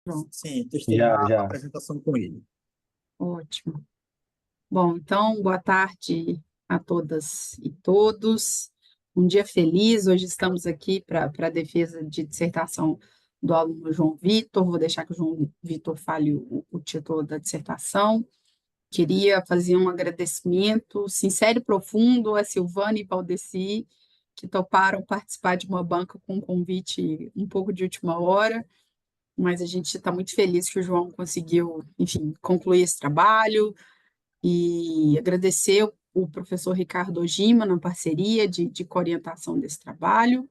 Pronto, Sim, testei Já, a já. apresentação com ele. ótimo. Bom, então, boa tarde a todas e todos. Um dia feliz. Hoje estamos aqui para a defesa de dissertação do aluno João Vitor. Vou deixar que o João Vitor fale o título da dissertação. Queria fazer um agradecimento sincero e profundo a Silvana e Valdeci, que toparam participar de uma banca com um convite um pouco de última hora, mas a gente está muito feliz que o João conseguiu, enfim, concluir esse trabalho e agradecer o professor Ricardo Ojima na parceria de coorientação desse trabalho.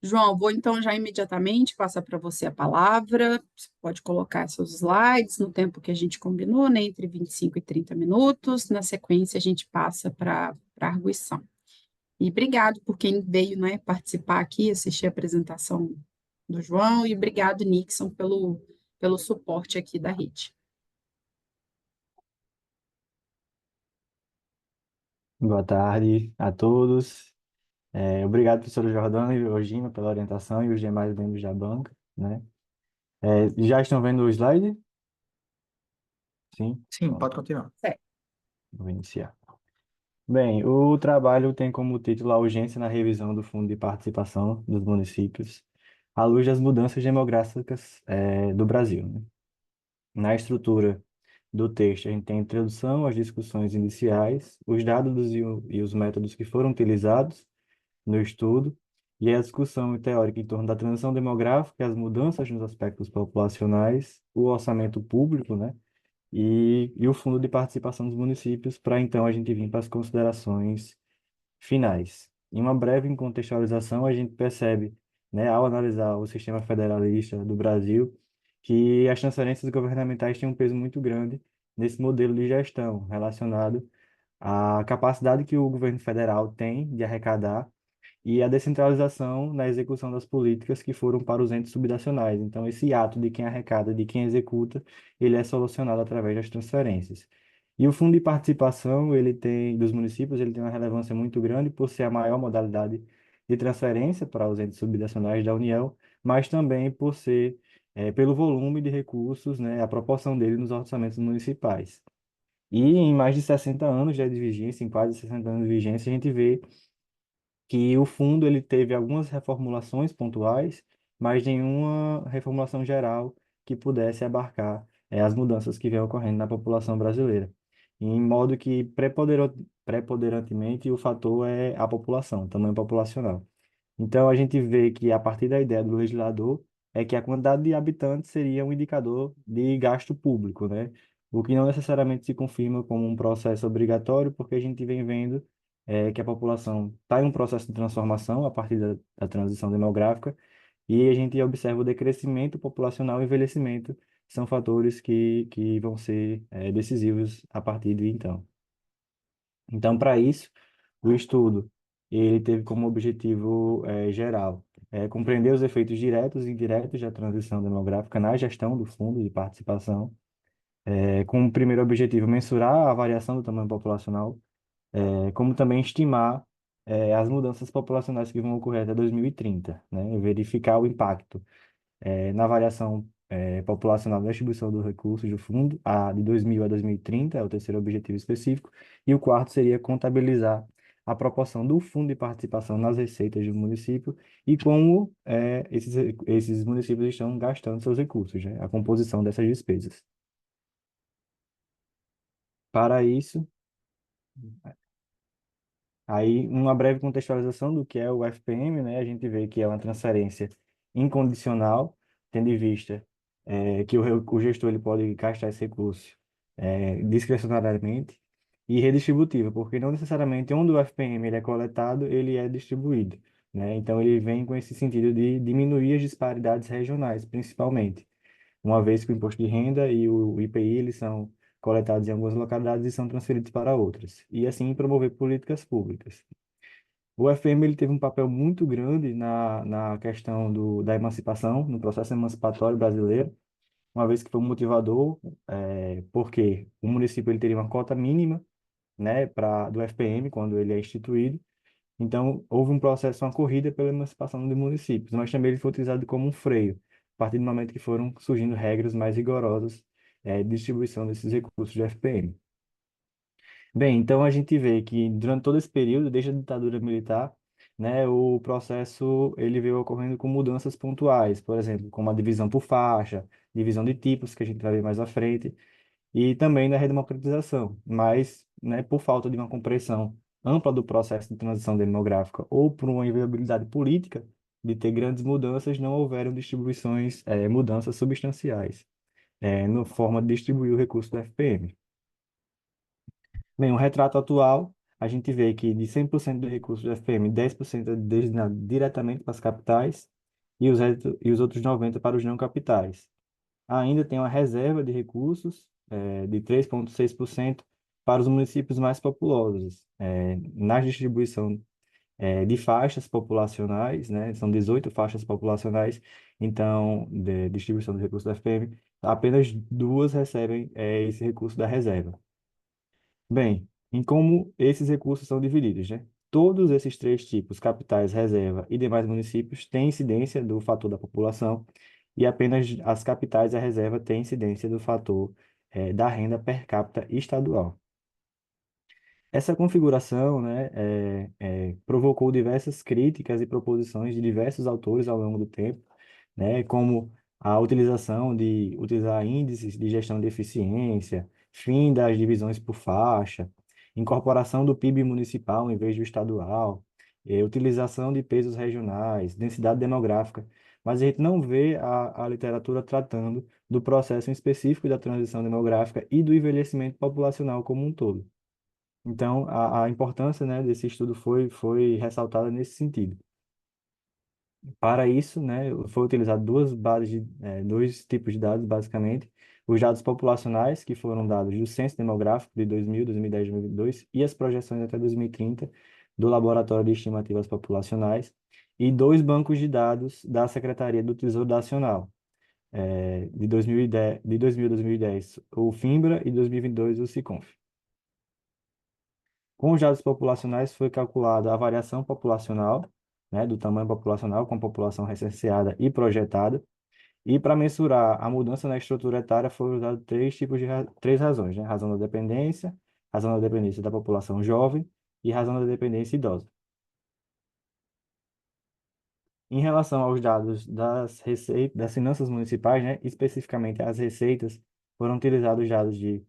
João, vou então já imediatamente passar para você a palavra. Você pode colocar seus slides no tempo que a gente combinou, né, entre 25 e 30 minutos. Na sequência, a gente passa para a arguição. E obrigado por quem veio, né, participar aqui, assistir a apresentação do João, e obrigado, Nixon, pelo suporte aqui da rede. Boa tarde a todos. Obrigado, professor Jordana e Ogima, pela orientação e os demais membros da banca, né? Já estão vendo o slide? Sim? Sim, Pronto, pode continuar. Certo. vou iniciar. Bem, o trabalho tem como título a urgência na revisão do Fundo de Participação dos Municípios, à luz das mudanças demográficas, do Brasil, né? Na estrutura do texto, a gente tem a introdução, as discussões iniciais, os dados e os métodos que foram utilizados no estudo, e a discussão teórica em torno da transição demográfica, as mudanças nos aspectos populacionais, o orçamento público, né? E o fundo de participação dos municípios, para então a gente vir para as considerações finais. Em uma breve contextualização, a gente percebe, né, ao analisar o sistema federalista do Brasil, que as transferências governamentais têm um peso muito grande nesse modelo de gestão relacionado à capacidade que o governo federal tem de arrecadar e a descentralização na execução das políticas que foram para os entes subnacionais. Então, esse ato de quem arrecada, de quem executa, ele é solucionado através das transferências. E o fundo de participação, ele tem dos municípios, ele tem uma relevância muito grande por ser a maior modalidade de transferência para os entes subnacionais da União, mas também por ser pelo volume de recursos, né, a proporção dele nos orçamentos municipais. E em mais de 60 anos de vigência, em quase 60 anos de vigência, a gente vê que o fundo ele teve algumas reformulações pontuais, mas nenhuma reformulação geral que pudesse abarcar as mudanças que vêm ocorrendo na população brasileira. Em modo que preponderantemente o fator é a população, o tamanho populacional. Então a gente vê que a partir da ideia do legislador é que a quantidade de habitantes seria um indicador de gasto público, né? O que não necessariamente se confirma como um processo obrigatório, porque a gente vem vendo que a população está em um processo de transformação a partir da transição demográfica, e a gente observa o decrescimento populacional e o envelhecimento, são fatores que vão ser decisivos a partir de então. Então, para isso, o estudo ele teve como objetivo geral compreender os efeitos diretos e indiretos da transição demográfica na gestão do fundo de participação, com o primeiro objetivo mensurar a variação do tamanho populacional, como também estimar as mudanças populacionais que vão ocorrer até 2030, né, e verificar o impacto na variação populacional da distribuição dos recursos do fundo, de 2000 a 2030, é o terceiro objetivo específico, e o quarto seria contabilizar a proporção do fundo de participação nas receitas do município e como esses municípios estão gastando seus recursos, né? A composição dessas despesas. Para isso, aí uma breve contextualização do que é o FPM, né? A gente vê que é uma transferência incondicional, tendo em vista que o gestor ele pode gastar esse recurso discricionariamente, e redistributiva, porque não necessariamente onde o FPM ele é coletado, ele é distribuído, né? Então ele vem com esse sentido de diminuir as disparidades regionais, principalmente, uma vez que o imposto de renda e o IPI eles são coletados em algumas localidades e são transferidos para outras, e assim promover políticas públicas. O FM ele teve um papel muito grande na questão da emancipação, no processo emancipatório brasileiro, uma vez que foi um motivador, porque o município ele teria uma cota mínima, né, do FPM quando ele é instituído. Então, houve um processo, uma corrida pela emancipação de municípios, mas também ele foi utilizado como um freio, partir do momento que foram surgindo regras mais rigorosas, de distribuição desses recursos de FPM. Bem, então a gente vê que durante todo esse período, desde a ditadura militar, né, o processo ele veio ocorrendo com mudanças pontuais, por exemplo, como a divisão por faixa, divisão de tipos, que a gente vai ver mais à frente, e também da redemocratização, mas, né, por falta de uma compreensão ampla do processo de transição demográfica ou por uma inviabilidade política de ter grandes mudanças, não houveram distribuições, mudanças substanciais, na forma de distribuir o recurso do FPM. Bem, o retrato atual, a gente vê que de 100% do recurso do FPM, 10% é destinado diretamente para as capitais e os outros 90% para os não capitais. Ainda tem uma reserva de recursos de 3,6% para os municípios mais populosos. Na distribuição de faixas populacionais, né, são 18 faixas populacionais, então, de distribuição do recurso do FPM, apenas duas recebem esse recurso da reserva. Bem, em como esses recursos são divididos, né? Todos esses três tipos, capitais, reserva e demais municípios, têm incidência do fator da população e apenas as capitais e a reserva têm incidência do fator da renda per capita estadual. Essa configuração, né, provocou diversas críticas e proposições de diversos autores ao longo do tempo, né, como a utilização de utilizar índices de gestão de eficiência, fim das divisões por faixa, incorporação do PIB municipal em vez do estadual, utilização de pesos regionais, densidade demográfica, mas a gente não vê a literatura tratando do processo em específico da transição demográfica e do envelhecimento populacional como um todo. Então, a importância, né, desse estudo foi ressaltada nesse sentido. Para isso, né, foi utilizado dois tipos de dados, basicamente. Os dados populacionais, que foram dados do Censo Demográfico de 2000, 2010, 2022, e as projeções até 2030 do Laboratório de Estimativas Populacionais, e dois bancos de dados da Secretaria do Tesouro Nacional, de 2010, de 2000 a 2010, o FINBRA, e 2022, o SICONF. Com os dados populacionais foi calculada a variação populacional, né, do tamanho populacional com população recenseada e projetada. E para mensurar a mudança na estrutura etária foram usados três razões, né? Razão da dependência da população jovem e razão da dependência idosa. Em relação aos dados das finanças municipais, né, especificamente as receitas, foram utilizados dados de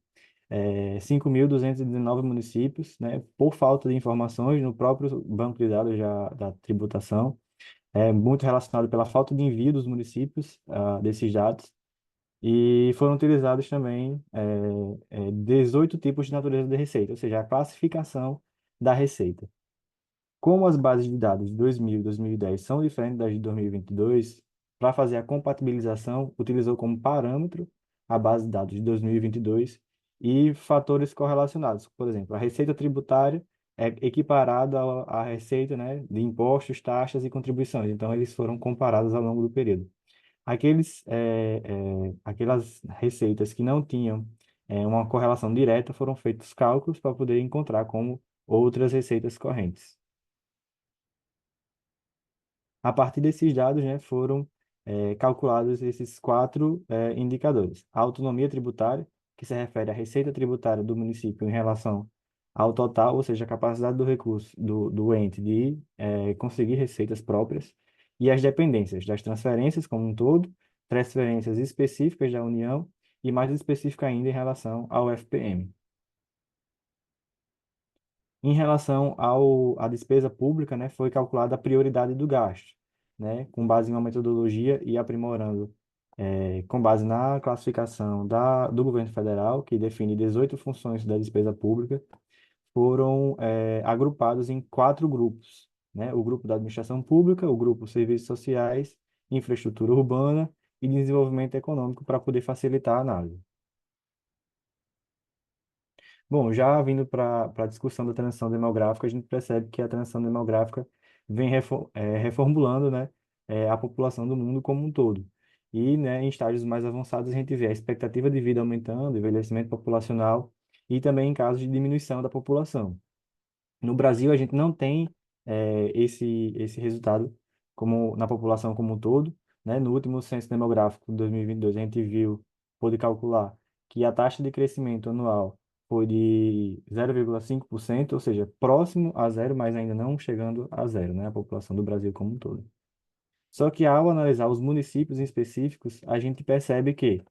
5.219 municípios, né, por falta de informações no próprio banco de dados da tributação, muito relacionado pela falta de envio dos municípios desses dados, e foram utilizados também 18 tipos de natureza de receita, ou seja, a classificação da receita. Como as bases de dados de 2000 e 2010 são diferentes das de 2022, para fazer a compatibilização, utilizou como parâmetro a base de dados de 2022 e fatores correlacionados. Por exemplo, a receita tributária é equiparada à receita, né, de impostos, taxas e contribuições. Então, eles foram comparados ao longo do período. Aquelas receitas que não tinham uma correlação direta foram feitos cálculos para poder encontrar como outras receitas correntes. A partir desses dados, né, foram calculados esses quatro indicadores. A autonomia tributária, que se refere à receita tributária do município em relação ao total, ou seja, a capacidade do recurso do ente de conseguir receitas próprias, e as dependências das transferências como um todo, transferências específicas da União e mais específica ainda em relação ao FPM. Em relação à despesa pública, né, foi calculada a prioridade do gasto, né, com base em uma metodologia e aprimorando, com base na classificação do governo federal, que define 18 funções da despesa pública, foram agrupados em quatro grupos, né, o grupo da administração pública, o grupo serviços sociais, infraestrutura urbana e desenvolvimento econômico para poder facilitar a análise. Bom, já vindo para a discussão da transição demográfica, a gente percebe que a transição demográfica vem reformulando, né, a população do mundo como um todo. E, né, em estágios mais avançados, a gente vê a expectativa de vida aumentando, envelhecimento populacional e também em casos de diminuição da população. No Brasil, a gente não tem esse resultado como na população como um todo, né? No último censo demográfico de 2022, a gente viu, pôde calcular que a taxa de crescimento anual foi de 0,5%, ou seja, próximo a zero, mas ainda não chegando a zero, né? A população do Brasil como um todo. Só que ao analisar os municípios em específicos, a gente percebe que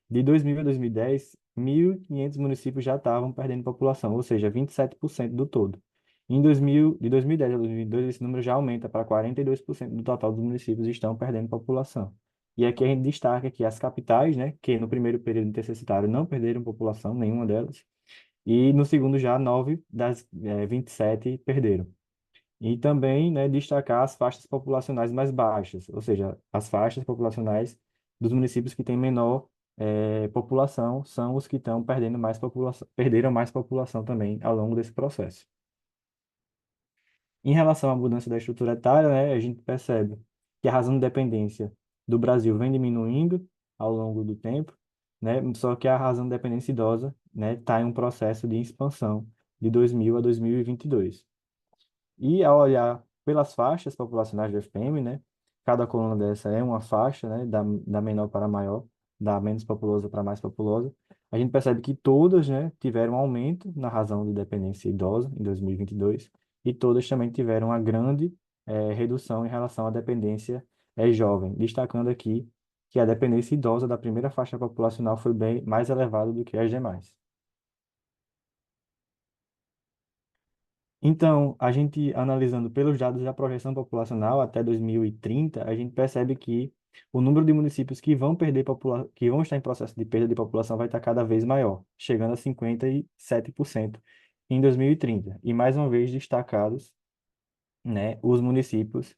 de 2000 a 2010, 1.500 municípios já estavam perdendo população, ou seja, 27% do todo. De 2010 a 2022, esse número já aumenta para 42% do total dos municípios estão perdendo população. E aqui a gente destaca que as capitais, né, que no primeiro período intercessitário não perderam população, nenhuma delas, e no segundo já 9 das 27 perderam. E também, né, destacar as faixas populacionais mais baixas, ou seja, as faixas populacionais dos municípios que têm menor população são os que estão perdendo mais população, perderam mais população também ao longo desse processo. Em relação à mudança da estrutura etária, né, a gente percebe que a razão de dependência do Brasil vem diminuindo ao longo do tempo, né, só que a razão de dependência idosa, né, está em um processo de expansão de 2000 a 2022. E ao olhar pelas faixas populacionais do FPM, né, cada coluna dessa é uma faixa, né, da menor para maior, da menos populosa para mais populosa, a gente percebe que todas, né, tiveram um aumento na razão de dependência idosa em 2022 e todas também tiveram uma grande redução em relação à dependência jovem, destacando aqui que a dependência idosa da primeira faixa populacional foi bem mais elevada do que as demais. Então, a gente analisando pelos dados da projeção populacional até 2030, a gente percebe que o número de municípios que vão que vão estar em processo de perda de população vai estar cada vez maior, chegando a 57% em 2030. E mais uma vez destacados, né, os municípios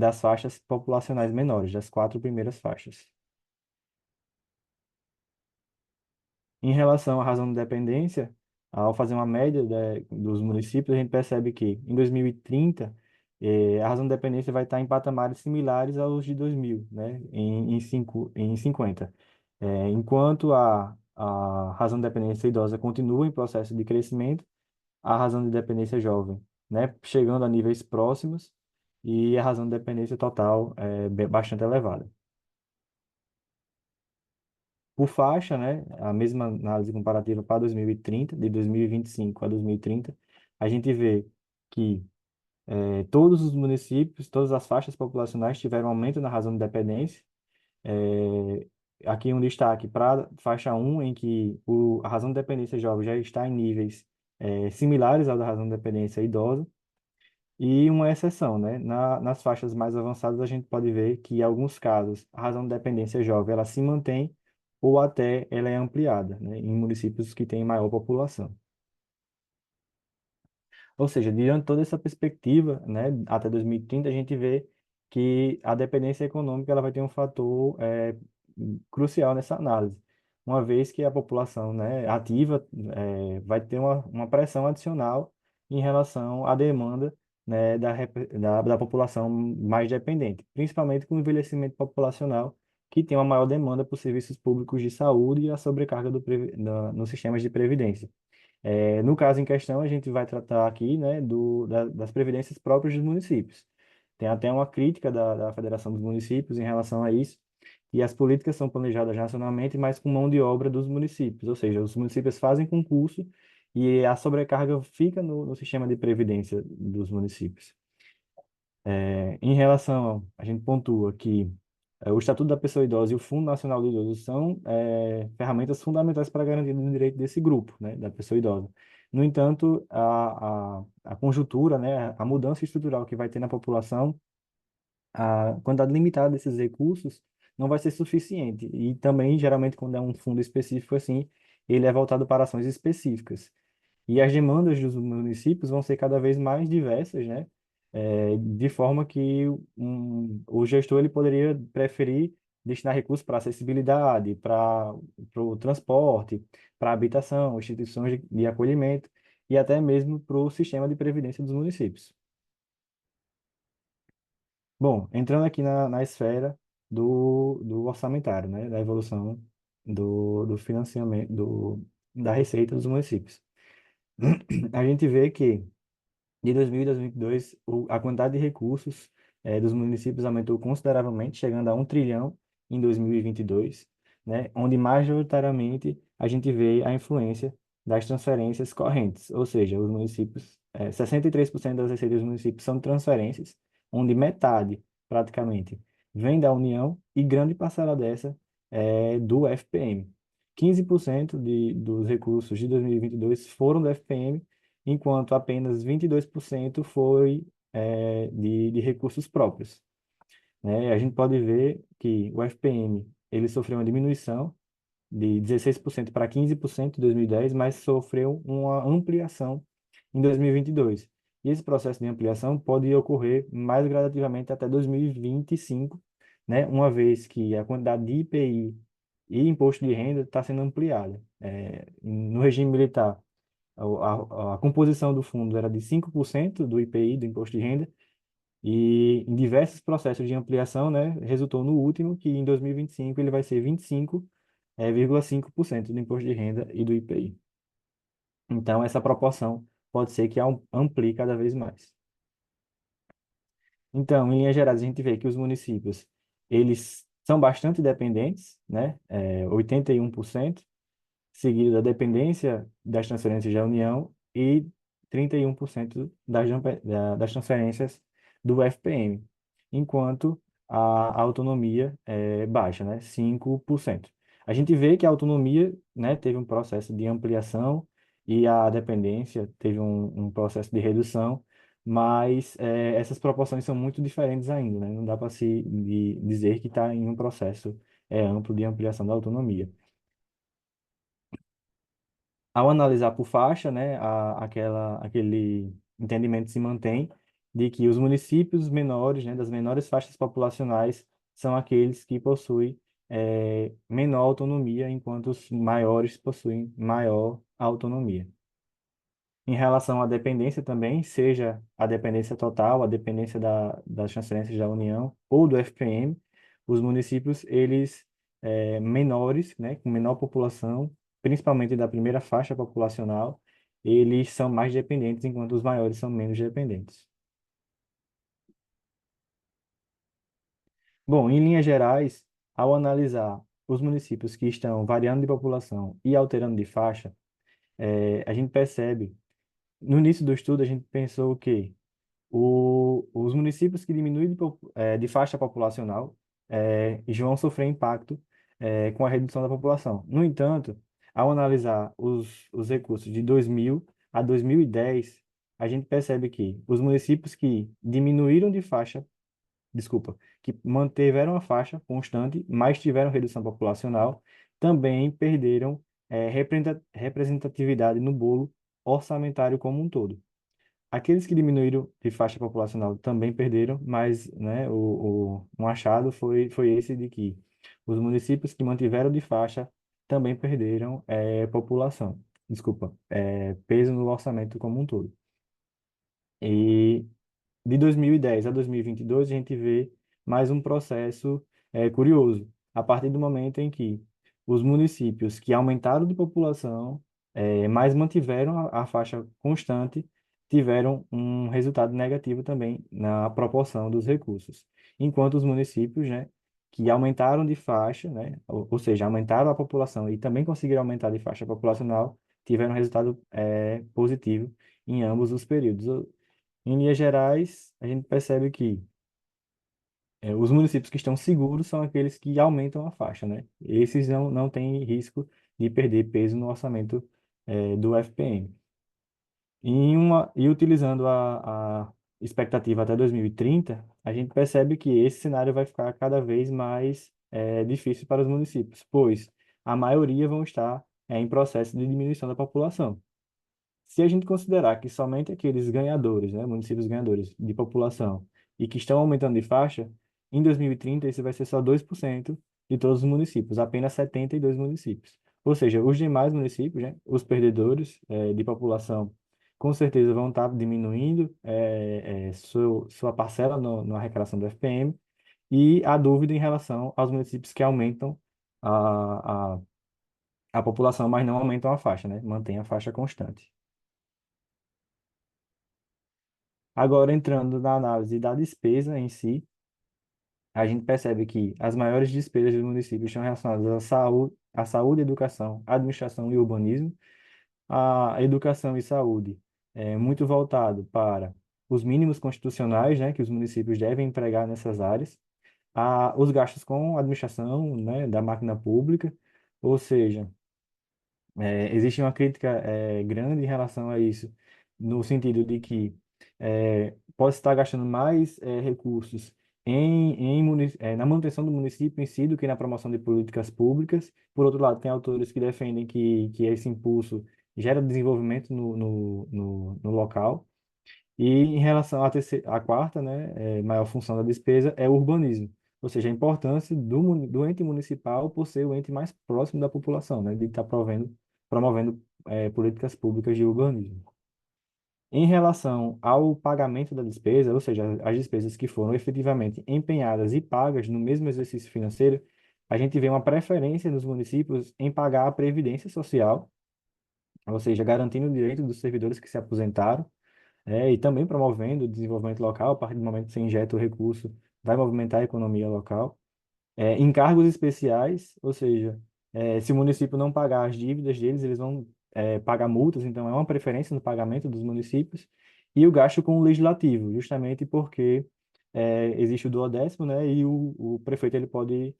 das faixas populacionais menores, das quatro primeiras faixas. Em relação à razão de dependência, ao fazer uma média dos municípios, a gente percebe que em 2030 a razão de dependência vai estar em patamares similares aos de 2000, né, em 50. Enquanto a razão de dependência idosa continua em processo de crescimento, a razão de dependência jovem, né, chegando a níveis próximos e a razão de dependência total é bastante elevada. Por faixa, né, a mesma análise comparativa para 2030, de 2025 a 2030, a gente vê que todos os municípios, todas as faixas populacionais tiveram aumento na razão de dependência. Eh, Aqui um destaque para faixa um em que a razão de dependência jovem já está em níveis similares ao da razão de dependência idosa. E uma exceção, né? Nas faixas mais avançadas, a gente pode ver que, em alguns casos, a razão de dependência jovem ela se mantém ou até ela é ampliada, né? Em municípios que têm maior população. Ou seja, diante de toda essa perspectiva, né, até 2030, a gente vê que a dependência econômica ela vai ter um fator crucial nessa análise, uma vez que a população, né, ativa vai ter uma pressão adicional em relação à demanda, né, da população mais dependente, principalmente com o envelhecimento populacional, que tem uma maior demanda por serviços públicos de saúde e a sobrecarga nos sistemas de previdência. No caso em questão, a gente vai tratar aqui, né, das previdências próprias dos municípios. Tem até uma crítica da Federação dos Municípios em relação a isso, e as políticas são planejadas nacionalmente, mas com mão de obra dos municípios, ou seja, os municípios fazem concurso e a sobrecarga fica no sistema de previdência dos municípios. Em relação, a gente pontua que o Estatuto da Pessoa Idosa e o Fundo Nacional do Idoso são ferramentas fundamentais para garantir o direito desse grupo, né, da pessoa idosa. No entanto, a conjuntura, né, a mudança estrutural que vai ter na população, a quantidade limitada desses recursos não vai ser suficiente. E também, geralmente, quando é um fundo específico assim, ele é voltado para ações específicas. E as demandas dos municípios vão ser cada vez mais diversas, né? De forma que o gestor ele poderia preferir destinar recursos para acessibilidade, para o transporte, para habitação, instituições de acolhimento e até mesmo para o sistema de previdência dos municípios. Bom, entrando aqui na esfera do orçamentário, né? Da evolução do financiamento, da receita dos municípios. A gente vê que de 2000 a 2022, a quantidade de recursos dos municípios aumentou consideravelmente, chegando a 1 trilhão em 2022, né, onde majoritariamente a gente vê a influência das transferências correntes, ou seja, os municípios, 63% das receitas dos municípios são transferências, onde metade, praticamente, vem da União e grande parcela dessa é do FPM. 15% dos recursos de 2022 foram do FPM, enquanto apenas 22% foi de recursos próprios, né? A gente pode ver que o FPM ele sofreu uma diminuição de 16% para 15% em 2010, mas sofreu uma ampliação em 2022. E esse processo de ampliação pode ocorrer mais gradativamente até 2025, né? Uma vez que a quantidade de IPI e imposto de renda está sendo ampliada. No regime militar, a composição do fundo era de 5% do IPI, do imposto de renda, e em diversos processos de ampliação, né, resultou no último, que em 2025 ele vai ser 25,5% do imposto de renda e do IPI. Então, essa proporção pode ser que amplie cada vez mais. Então, em linhas gerais, a gente vê que os municípios, eles são bastante dependentes, né, 81%, seguido da dependência das transferências da União e 31% das transferências do FPM, enquanto a autonomia é baixa, né? 5%. A gente vê que a autonomia, né, teve um processo de ampliação e a dependência teve um processo de redução, mas essas proporções são muito diferentes ainda, né? Não dá para dizer que está em um processo amplo de ampliação da autonomia. Ao analisar por faixa, né, aquele entendimento se mantém de que os municípios menores, né, das menores faixas populacionais, são aqueles que possuem menor autonomia, enquanto os maiores possuem maior autonomia. Em relação à dependência também, seja a dependência total, a dependência das transferências da União ou do FPM, os municípios, eles menores, né, com menor população, principalmente da primeira faixa populacional, eles são mais dependentes, enquanto os maiores são menos dependentes. Bom, em linhas gerais, ao analisar os municípios que estão variando de população e alterando de faixa, a gente percebe, no início do estudo, a gente pensou que os municípios que diminuem de faixa populacional vão sofrer impacto com a redução da população. No entanto, ao analisar os recursos de 2000 a 2010, a gente percebe que os municípios que diminuíram de faixa, desculpa, que mantiveram a faixa constante, mas tiveram redução populacional, também perderam representatividade no bolo orçamentário como um todo. Aqueles que diminuíram de faixa populacional também perderam, mas, né, um achado foi esse de que os municípios que mantiveram de faixa também perderam população, desculpa, peso no orçamento como um todo. E de 2010 a 2022, a gente vê mais um processo curioso, a partir do momento em que os municípios que aumentaram de população, mas mantiveram a faixa constante, tiveram um resultado negativo também na proporção dos recursos. Enquanto os municípios, né, que aumentaram de faixa, né, ou seja, aumentaram a população e também conseguiram aumentar de faixa populacional, tiveram um resultado positivo em ambos os períodos. Em linhas gerais, a gente percebe que os municípios que estão seguros são aqueles que aumentam a faixa, né? Esses não têm risco de perder peso no orçamento do FPM. E utilizando a expectativa até 2030, a gente percebe que esse cenário vai ficar cada vez mais difícil para os municípios, pois a maioria vão estar em processo de diminuição da população. Se a gente considerar que somente aqueles ganhadores, né, municípios ganhadores de população e que estão aumentando de faixa, em 2030 esse vai ser só 2% de todos os municípios, apenas 72 municípios. Ou seja, os demais municípios, né, os perdedores de população, com certeza vão estar diminuindo sua parcela na arrecadação do FPM, e a dúvida em relação aos municípios que aumentam a, a, a população, mas não aumentam a faixa, né, mantém a faixa constante. Agora, entrando na análise da despesa em si, a gente percebe que as maiores despesas dos municípios estão relacionadas à saúde, educação, administração e urbanismo. A educação e saúde é muito voltado para os mínimos constitucionais, né, que os municípios devem empregar nessas áreas, os gastos com administração, né, da máquina pública, ou seja, existe uma crítica grande em relação a isso, no sentido de que pode estar gastando mais recursos na manutenção do município em si do que na promoção de políticas públicas. Por outro lado, tem autores que defendem que esse impulso gera desenvolvimento no local. E em relação à quarta, né, maior função da despesa é o urbanismo, ou seja, a importância do ente municipal por ser o ente mais próximo da população, né, de estar promovendo políticas públicas de urbanismo. Em relação ao pagamento da despesa, ou seja, as despesas que foram efetivamente empenhadas e pagas no mesmo exercício financeiro, a gente vê uma preferência nos municípios em pagar a previdência social, ou seja, garantindo o direito dos servidores que se aposentaram e também promovendo o desenvolvimento local. A partir do momento que você injeta o recurso, vai movimentar a economia local. Encargos especiais, ou seja, se o município não pagar as dívidas deles, eles vão pagar multas, então é uma preferência no pagamento dos municípios. E o gasto com o legislativo, justamente porque existe o duodécimo, né, e o prefeito ele pode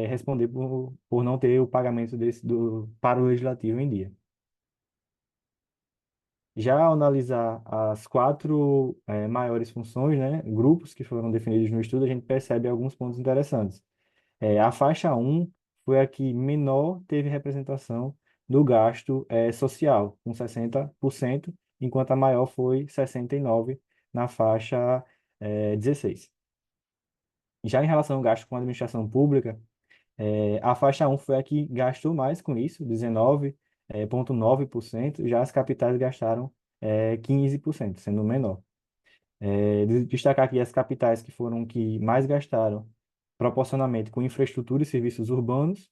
responder por não ter o pagamento para o legislativo em dia. Já ao analisar as quatro maiores funções, né, grupos que foram definidos no estudo, a gente percebe alguns pontos interessantes. A faixa um foi a que menor teve representação do gasto social, com 60%, enquanto a maior foi 69% na faixa 16. Já em relação ao gasto com a administração pública, a faixa um foi a que gastou mais com isso, 19,9%. Já as capitais gastaram 15%, sendo menor. Destacar aqui as capitais que foram que mais gastaram proporcionalmente com infraestrutura e serviços urbanos,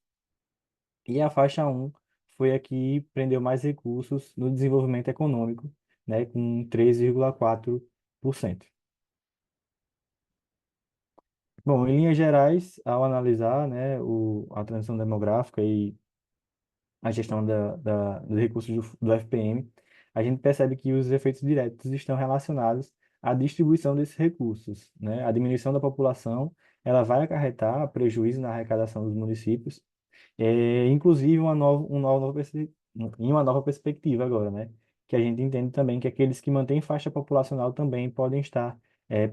e a faixa um foi a que prendeu mais recursos no desenvolvimento econômico, né, com 3,4%. Bom, em linhas gerais, ao analisar, né, a transição demográfica e a gestão dos recursos do FPM, a gente percebe que os efeitos diretos estão relacionados à distribuição desses recursos, né? A diminuição da população, ela vai acarretar prejuízo na arrecadação dos municípios, inclusive em uma nova perspectiva agora, né? Que a gente entende também que aqueles que mantêm faixa populacional também podem estar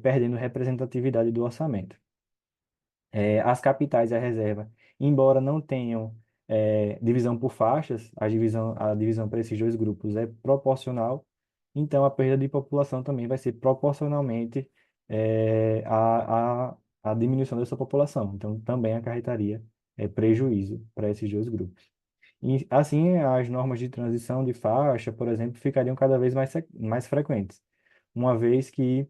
perdendo representatividade do orçamento. As capitais e a reserva, embora não tenham divisão por faixas, a divisão para esses dois grupos é proporcional, então a perda de população também vai ser proporcionalmente à diminuição dessa população. Então também acarretaria prejuízo para esses dois grupos. E assim, as normas de transição de faixa, por exemplo, ficariam cada vez mais frequentes, uma vez que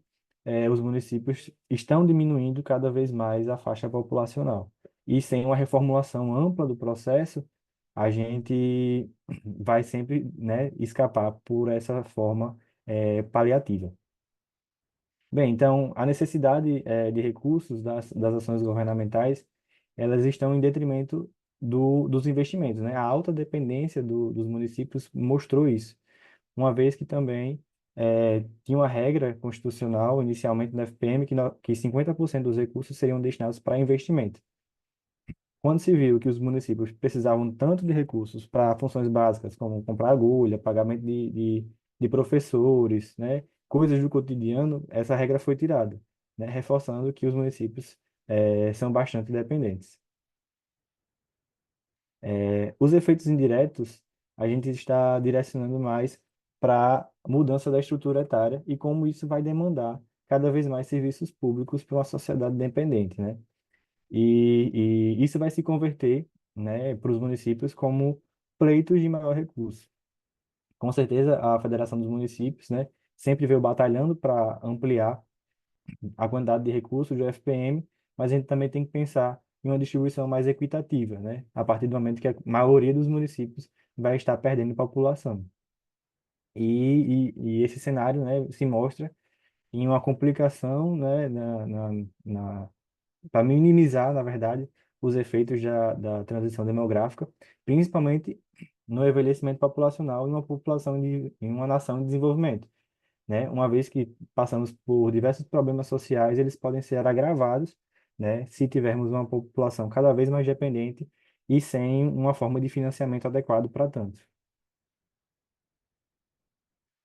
os municípios estão diminuindo cada vez mais a faixa populacional. E sem uma reformulação ampla do processo, a gente vai sempre, né, escapar por essa forma paliativa. Bem, então, a necessidade de recursos das ações governamentais, elas estão em detrimento dos investimentos, né? A alta dependência dos municípios mostrou isso, uma vez que também tinha uma regra constitucional, inicialmente no FPM, que 50% dos recursos seriam destinados para investimento. Quando se viu que os municípios precisavam tanto de recursos para funções básicas, como comprar agulha, pagamento de professores, né, coisas do cotidiano, essa regra foi tirada, né, reforçando que os municípios são bastante dependentes. Os efeitos indiretos, a gente está direcionando mais para a mudança da estrutura etária e como isso vai demandar cada vez mais serviços públicos para uma sociedade dependente, né? E isso vai se converter, né, para os municípios como pleitos de maior recurso. Com certeza, a Federação dos Municípios, né, sempre veio batalhando para ampliar a quantidade de recursos do FPM, mas a gente também tem que pensar em uma distribuição mais equitativa, né, a partir do momento que a maioria dos municípios vai estar perdendo população. E esse cenário, né, se mostra em uma complicação, né, para minimizar, na verdade, os efeitos da transição demográfica, principalmente no envelhecimento populacional em uma em uma nação em desenvolvimento, né? Uma vez que passamos por diversos problemas sociais, eles podem ser agravados, né, se tivermos uma população cada vez mais dependente e sem uma forma de financiamento adequado para tanto.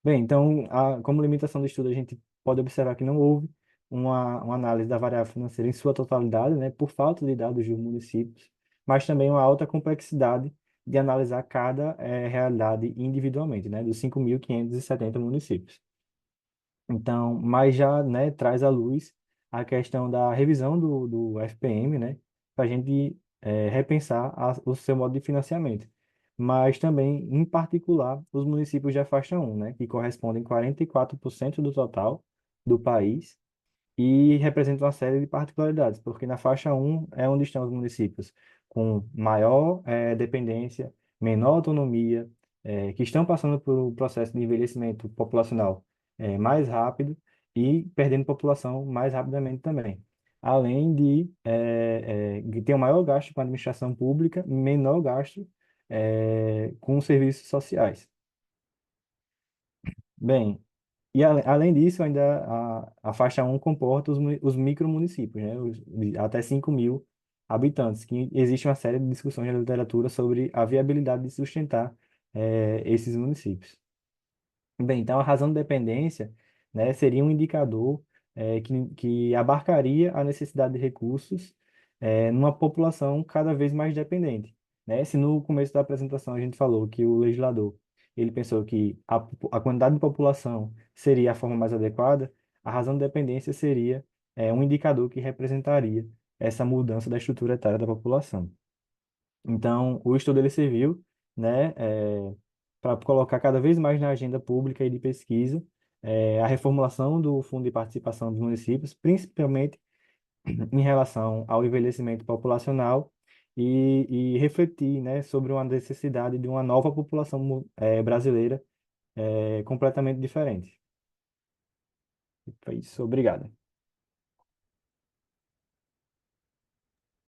Bem, então, como limitação do estudo, a gente pode observar que não houve uma análise da variável financeira em sua totalidade, né, por falta de dados dos municípios, mas também uma alta complexidade de analisar cada realidade individualmente, né, dos 5.570 municípios. Então, mas já, né, traz à luz a questão da revisão do FPM, né, para a gente repensar o seu modo de financiamento. Mas também, em particular, os municípios da faixa 1, né, que correspondem 44% do total do país e representa uma série de particularidades, porque na faixa 1 é onde estão os municípios com maior dependência, menor autonomia, que estão passando por um processo de envelhecimento populacional mais rápido e perdendo população mais rapidamente também. Além de ter um maior gasto com a administração pública, menor gasto com serviços sociais. Bem, e além disso, ainda a faixa 1 comporta os micromunicípios, né? De até 5.000 habitantes, que existe uma série de discussões na literatura sobre a viabilidade de sustentar esses municípios. Bem, então a razão de dependência, né, seria um indicador que abarcaria a necessidade de recursos numa população cada vez mais dependente, né? Se no começo da apresentação a gente falou que o legislador ele pensou que a quantidade de população seria a forma mais adequada, a razão de dependência seria um indicador que representaria essa mudança da estrutura etária da população. Então, o estudo ele serviu, né, para colocar cada vez mais na agenda pública e de pesquisa a reformulação do Fundo de Participação dos Municípios, principalmente em relação ao envelhecimento populacional e refletir, né, sobre uma necessidade de uma nova população brasileira completamente diferente. Foi isso, obrigado.